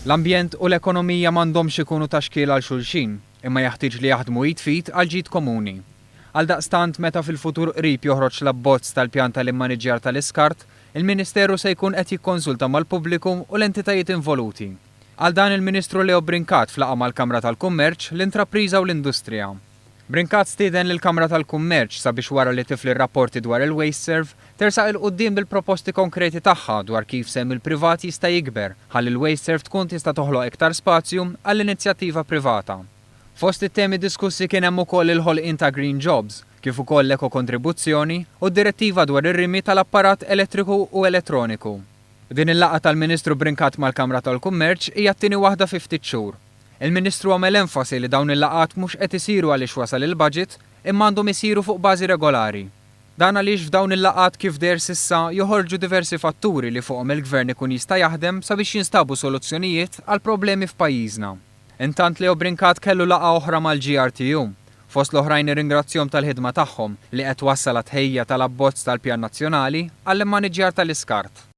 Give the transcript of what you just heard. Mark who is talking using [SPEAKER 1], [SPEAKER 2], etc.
[SPEAKER 1] L-ambjent u l-ekonomija m'għandhomx ikunu taxkil għal xulxin, imma jaħtieġ li jaħdmu jitfit għal ġid komuni. Għaldaqstant meta fil-futur qrib joħroġ l-abbozz tal-pjan tal-immaniġġjar tal-iskart, il-Ministeru se jkun qed jikkonsulta mal-pubbliku u l-entitajiet involuti. Għal dan il-Ministru Leo Brincat flaqa mal-Kamra tal-Kummerċ, l-Intrapriża u l-Industrija. Brincat stieden lill-Kamra tal-Kummerċ sabiex wara li tifli r-rapporti dwar il-WasteServe tersaq il-qudiem bil-proposti konkreti tagħha dwar kif semm il-privat jista' jikber ħalli l-WasteServe tkun tista' toħloq iktar spazju għall-inizjattiva privata. Fost it-temi diskussi kien hemm ukoll il-ħolqien ta' Green Jobs, kif ukoll l-ekokontribuzzjoni u d-direttiva dwar ir-rimi tal-apparat elettriku u elettroniku. Din il-laqgħa tal-Ministru Brincat mal-Kamra tal-Kummerċ hija t-tieni waħda fi ftit xhur. Il-Ministru għamel enfasi li dawn il-laqgħat mhux qed isiru għaliex wasal il-budget imma għandhom isiru fuq bażi regolari. Dan għaliex f'dawn il-laqgħat kif der sissa joħorġu diversi fatturi li fuqhom il-Gvern ikun jista' jaħdem sabiex jinstabu soluzzjonijiet għal problemi f'pajjiżna. Intant Leo Brincat kellu laqgħa oħra mal-GRTU. Fost l-oħrajn irringrazzjahom tal-ħidma tagħhom li qed wassal għat-tħejja tal-abbozz tal-Pjan Nazzjonali għall-immaniġġjar tal-iskart.